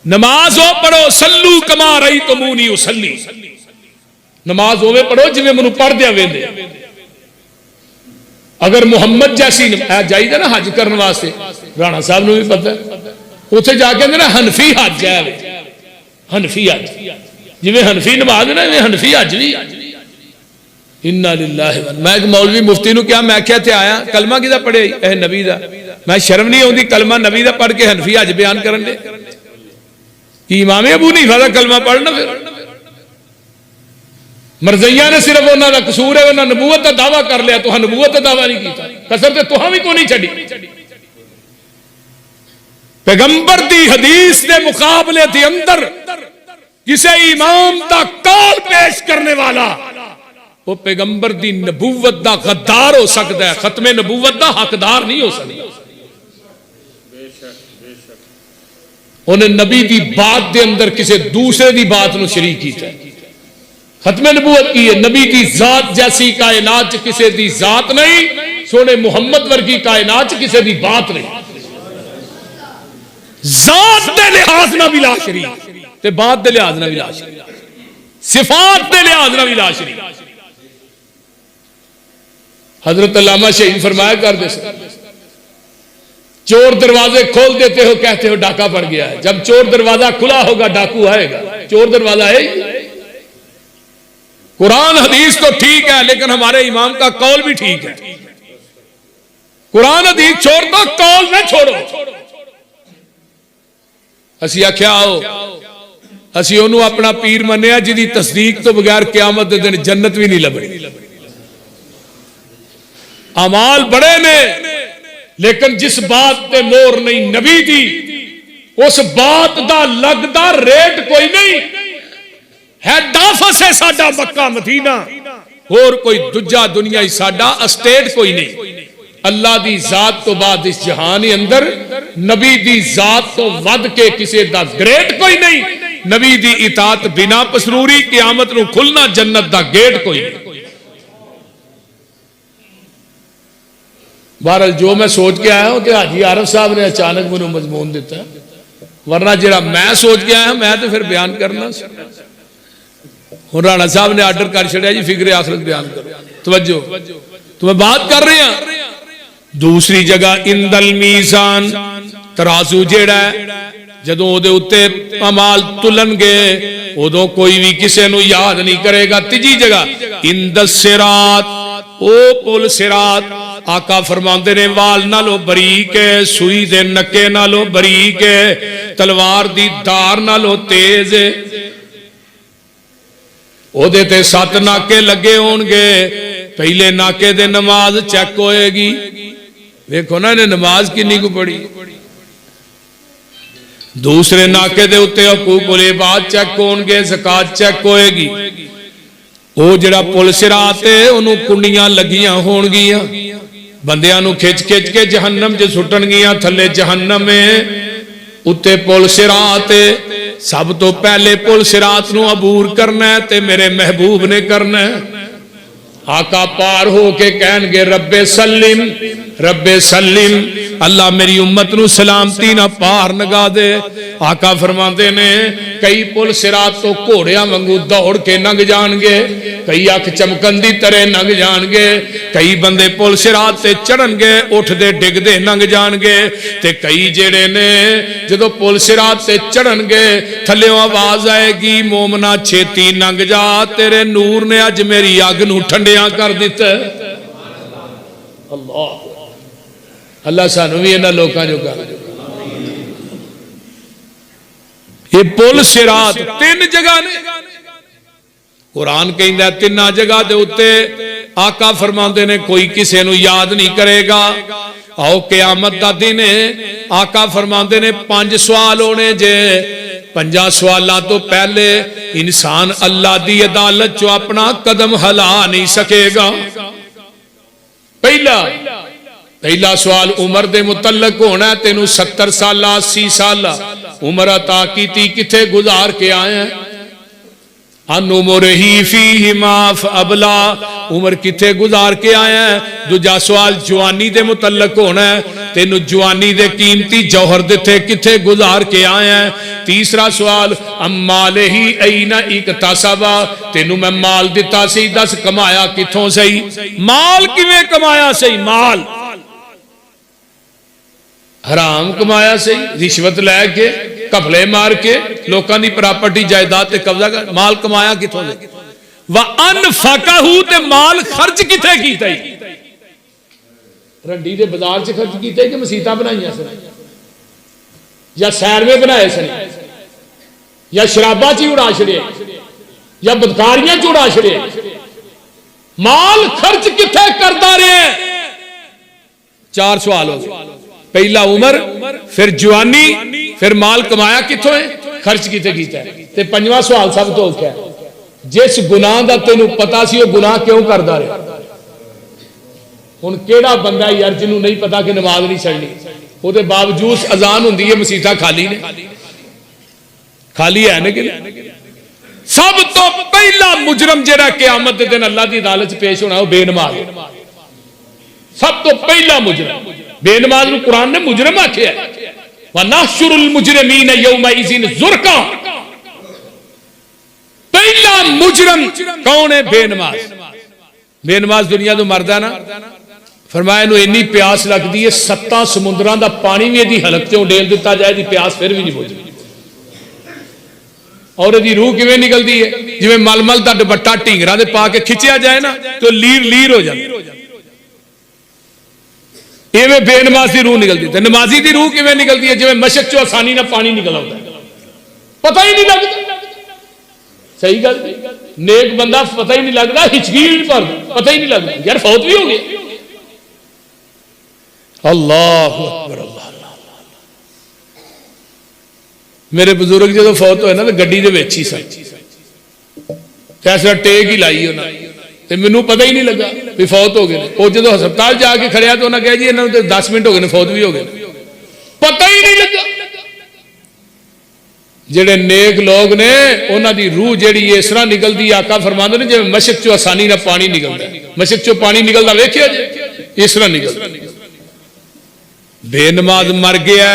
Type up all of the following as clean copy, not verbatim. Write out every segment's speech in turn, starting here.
नमाज हो पढ़ो, सल्लू कमा रही तो मुंह नहीं उसली, नमाज होवे पढ़ो जिवें मैनू पढ़दे वेंदे। अगर मुहम्मद जैसी जाइए ना हज करने वास्ते, राणा साहब को भी पता है, उत्थे जाके ना हनफी हज है, हनफी हज जिवें हनफी नमाज ना हनफी हज भी। इन्ना लिल्लाहि व मैं एक मौलवी मुफ्ती नूं क्या, मैं क्या आया कलमा किदा पढ़े ए नबी दा, मैं शर्म नहीं आउंदी कलमा नबी दा पढ़ के हनफी हज बयान करन दे कि इमाम अबू हनीफा दा कलमा पढ़ना। फिर मरज़िया ने सिर्फ उन्हां दा कसूर है, उन्हां नबूवत दा दावा कर लिया, तुहां नबूवत दा दावा नहीं कीता, कसर ते तुहां भी कोई नहीं छड्डी। पैगंबर दी हदीस दे मुकाबले दे अंदर किसी इमाम दा कौल पेश करने वाला वो पैगंबर दी नबूवत दा गद्दार हो सकता है, खत्मे नबूवत दा हकदार नहीं हो सकता। उन्हें नबी दी बात दे अंदर किसी दूसरे दी बात नूं शरीक कीता है। खत्मे नबूवत की है, नबी दी जात जैसी कायनात च किसी दी जात नहीं, सोने मुहम्मद वर्गी कायनात च किसी दी बात नहीं। जात दे लिहाज ना भी ला शरीक ते बात दे लिहाज ना भी ला शरीक, सिफात दे लिहाज ना भी ला शरीक। हजरत अल्लामा शहीद फरमाया करते, चोर दरवाजे खोल देते हो कहते हो डाका पड़ गया है, जब चोर दरवाजा खुला होगा डाकू आएगा। चोर दरवाजा है, कुरान हदीस तो ठीक है लेकिन हमारे इमाम का कौल भी ठीक है। कुरान हदीस छोड़ दो, कौल न छोड़ो। असी आख्या आओ, असी ओनू अपना पीर मन्निया जिहदी तस्दीक तो बगैर क़यामत दे दिन जन्नत भी नहीं लभनी। अमाल बड़े ने लेकिन जिस बात ते मोर नहीं नबी दी, उस बात दा लगदा रेट कोई नहीं है। डाफस है साडा मक्का मदीना, और कोई दूजा दुनिया साडा स्टेट कोई नहीं। अल्लाह दी जात तो बाद इस जहान अंदर नबी दी जात तो वध के किसी दा ग्रेट कोई नहीं। नबी दी इताअत बिना पसरूरी क़यामत नूं खुलना जन्नत दा गेट कोई नहीं। बहरहाल जो मैं सोच के आया हूं तो हाजी आरफ साहब ने अचानक मैनू मजमून दिता, वरना जिहड़ा मैं सोच के आया मैं तो फिर बयान करना। हुण राणा साहब ने आर्डर कर छड़िया जी फिक्र आखिरत बयान करो। तवज्जो, तो मैं बात कर रही हां दूसरी जगह इंदल मीज़ान, तराजू जिहड़ा जदों उहदे उत्ते अमाल तुलनगे उदों कोई भी किसी नूं याद नहीं करेगा। तीजी जगह इंदस सिरात, ओ पुल सिरात, आका फरमाते ने वाल नालों बरीक है, सुई दे नक्के नालों बरीक है, तलवार दी धार नालों तेज है। ओदे ते 7 नाके लगे होणगे, पहले नाके दे नमाज चेक होएगी। देखो ना इन्हें नमाज किन्नी को पढ़ी। दूसरे नाके दे उत्ते हुकूकुल इबाद चेक होणगे, ज़कात चेक होएगी। वो जिहड़ा पुल सिरात है उन्होंने कुंडियां लगियां होणगियां, बंदियां नूं खिच खिच के जहन्नम च सुट्टणगियां। थले जहन्नम है, उत्ते पुल सिरात है। सब तो पहले पुल सिरात नूं अबूर करना है ते मेरे महबूब ने करना है। आका पार हो के कहणगे रब्बे सल्लिम, रब्बे सल्लिम, अल्लाह मेरी उम्मत नूं सलामती ना पार नगा दे। आका फरमाते ने कई पुल सिरात तो घोड़ियां वांगू दौड़ के लंघ जाणगे, कई अख चमकन दी तरह लंघ जाणगे, कई बंदे पुल सिरात ते चढ़नगे उठदे डिगदे लंघ जाणगे, ते कई जेड़े ने जदों पुल सिरात ते चढ़नगे थल्लेओं आवाज आएगी मोमना छेती लंघ जा, तेरे नूर ने अज मेरी अग नूं ठंडिया कर दिता। अल्लाह अल्लाह सानू भी इन्हां लोकां जो कर। ये पुल सिरात 3 जगह ने, कुरान कहंदा 3 जगह दे उत्ते आका फरमाते ने कोई किसी नूं याद नहीं करेगा। आओ क़यामत दा दिन है, आका फरमाते ने 5 सवाल होने जे। 5 सवालों तो पहले इंसान अल्लाह दी अदालत चो अपना कदम हिला नहीं सकेगा। पहला सवाल उम्र दे मुतल्लक होना, तेनू 70 साल 80 साल उम्र अता की किथे गुजार के आए हैं। अनुमुरही फीहि माफ अबला, उम्र किथे गुजार के आया है। दूजा सवाल जवानी दे मुतल्लक होना है, तेनू जवानी दे कीमती जौहर दिथे किथे गुजार के आया है। तीसरा सवाल अम्माले ही ऐना इक्तसबा, तेनू मैं माल दिता सी, दस कमाया किथों सही, माल किवें कमाया सही, माल हराम कमाया सही, रिश्वत लैके कफले मार के लोगों की प्रॉपर्टी जायदाद ते कब्जा कर, माल कमाया किथों से। व अनफकहू, ते माल खर्च किथे कीता ही, रंडी दे बाजार च खर्च कीते कि मसीतां बनाईयां सन, या सैरवे बनाए सन, या शराबा च उड़ा छड़े, या बदकारियां च उड़ा छड़े, माल खर्च किथे करदा रहे। चार सवाल हो गए, पहला उम्र, फिर जवानी, फिर माल कमाया किथों है, खर्च किथे कीता है, ते पंजवां सवाल सब तो औखा है, जिस गुनाह दा तेनू पता सी वो गुनाह क्यों करदा रहा। हुण केड़ा बंदा यार जिन्हों नहीं पता कि नमाज नहीं छड़नी, उसके बावजूद अजान हुंदी है, मसीतां खाली ने, खाली है ना कि। सब तो पहला मुजरम जेड़ा क़यामत दे दिन अल्लाह की अदालत च पेश होना वो बेनमाज, सब तो पहला मुजरम। बेनमाज नूं कुरान ने मुजरम आख्या है, व नहशुरुल मुजरिमीन यौमइज़िन ज़ुरका, पहला मुजरम कौन है, बेनमाज। बेनमाज दुनिया तो मरदा ना, फरमाया इन्हू इन्नी प्यास लगती है 7 समुद्रां दा पानी भी इहदी हलक चों डेल दिता जाए, दी प्यास फिर भी नहीं बुझदी। और इहदी रूह किवें निकलती है, जिवें मलमल दा दुपट्टा ढींगरां दे पा के खिंचिया जाए ना तो लीर लीर हो जाती, इवें बेनमाज की रूह निकलती है। नमाजी की रूह किवें निकलती है, जिवें मशक चो आसानी ना पानी निकल आता है, पता ही नहीं लगता। सही गल, नेक बंदा पता ही नहीं लगता, हिचकी पर पता ही नहीं लगता, यार फौत भी हो गए। अल्लाह अकबर, अल्लाह। मेरे बुजुर्ग जो फौत होए ना तो गड्डी दे विच ही सन, ऐसा टेक ही लाई उन्होंने, तो मैनू पता ही नहीं लगा भी फौत हो गए। वो जो हस्पताल जाके खड़िया तो उन्हें कहा जी इन्होंने 10 मिनट हो गए, फौत भी हो गए, पता ही नहीं लगा। जेड़े नेक लोग ने उन्होंने रूह जी इस तरह निकलती, आका फरमाते ने जिवें मशक चो आसानी ना पानी निकलता, मशक चो पानी निकलता वेखिया जे, इस तरह निकलता। बेनमाज मर गया,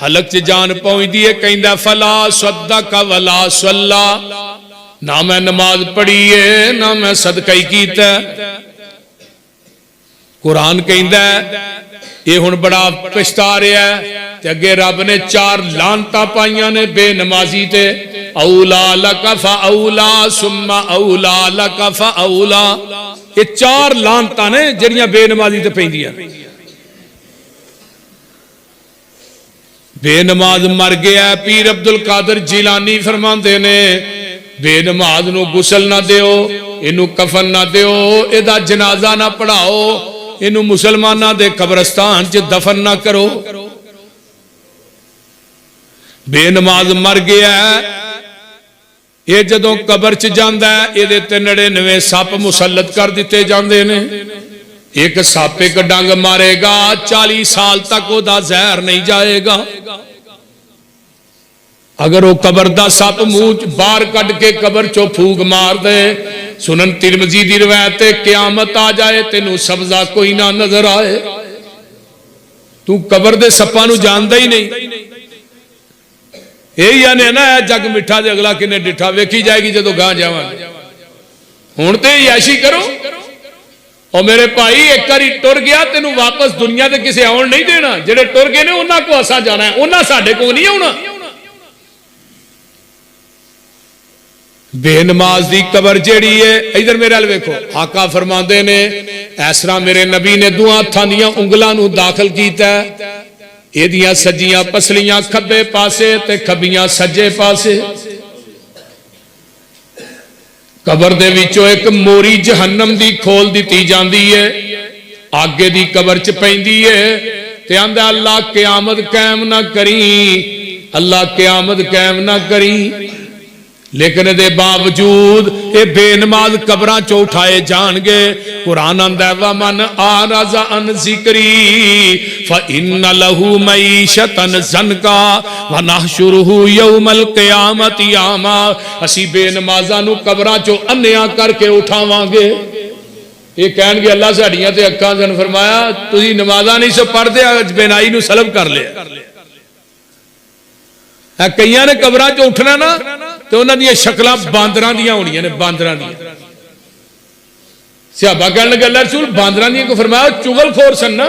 हलक च जान पहुंचती है, कहंदा फला सद्दक वला सल्ला, ना मैं नमाज पढ़ी है ना मैं सदका ही कीता। कुरान कहंदा ये हुण बड़ा पछता रहा है, ते अगे रब ने 4 लानतां पाईयां ने बेनमाजी ते, औला लका फऔला सुम्मा औला लका फऔला, ये 4 लानतां ने जिहड़ियां बेनमाजी ते पैंदियां। बेनमाज मर गया, पीर अब्दुल कादिर जिलानी फरमाते ने बेनमाज नू गुसल ना दिओ, इनू कफन ना दिओ, इहदा जनाजा ना पढ़ाओ, इनू मुसलमाना दे कब्रस्तान च दफन ना करो। बेनमाज मर गया, ये जदों कबर च जांदा है, इहदे ते 99 सप मुसल्लत कर दिते जांदे ने। एक सप एक डंग मारेगा, 40 साल तक ओदा जहर नहीं जाएगा। अगर वो कबर दा सप मुंह बाहर कट के कबर चो फूक मार दे, सुनन तिरमिजी दी रिवायत है, क़यामत आ जाए तेनू सब्जा कोई ना नजर आए, तू कबर दे सप्पां नू जानदा ही नहीं। यही आने ना जग मिठा ते अगला किने डिठा, वेखी जाएगी जदों गां जावांगे। हुण ते याशी करो, और मेरे भाई एक बारी टुर गया तेनू वापस दुनिया ते किसे आउण नहीं देना। जेड़े टुर गए ने उन्हां को असां जाना है, उन्हां साडे को नहीं आउणा। बेनमाज दी कबर जेड़ी है, इधर मेरे अल वेखो, आका फरमांदे ने इस तरह मेरे नबी ने दोहां हत्थां दीयां उंगलां नू दाखिल कीता, एदियां सज्जियां पसलियां खब्बे पासे ते खब्बियां सज्जे पासे। कबर दे विचों एक मोरी जहन्नम दी खोल दी जाती है, आगे दी कबर च पैंदी है, ते आंदा अल्लाह क़यामत कायम ना करी, अल्लाह क़यामत कायम ना करी। लेकिन इहदे बावजूद ये बेनमाज कब्रां चो उठाए जाणगे। कुरान आंदा व मन आरज़ा अन ज़िक्री फ़इन्न लहू मईशतन ज़नका व नहशुरुहु यौमल क़ियामति आमा। असी बेनमाज़ां नूं कब्रां चो अन्निया करके उठावांगे। ये कहणगे अल्लाह साड़ियां ते अक्खां सन। फरमाया तुसीं नमाज़ां नहीं सो पढ़दे, बेनाई नूं सलब कर लिया। कई ने कब्रां चो उठना ना तो उन्हां दी शक्लां बांदरां दियां होणियां ने, बांदरां दियां। सहाबा कहण लगे अल्लाह रसूल बांदरां दियां को? फरमाया चुगलखोर सन ना।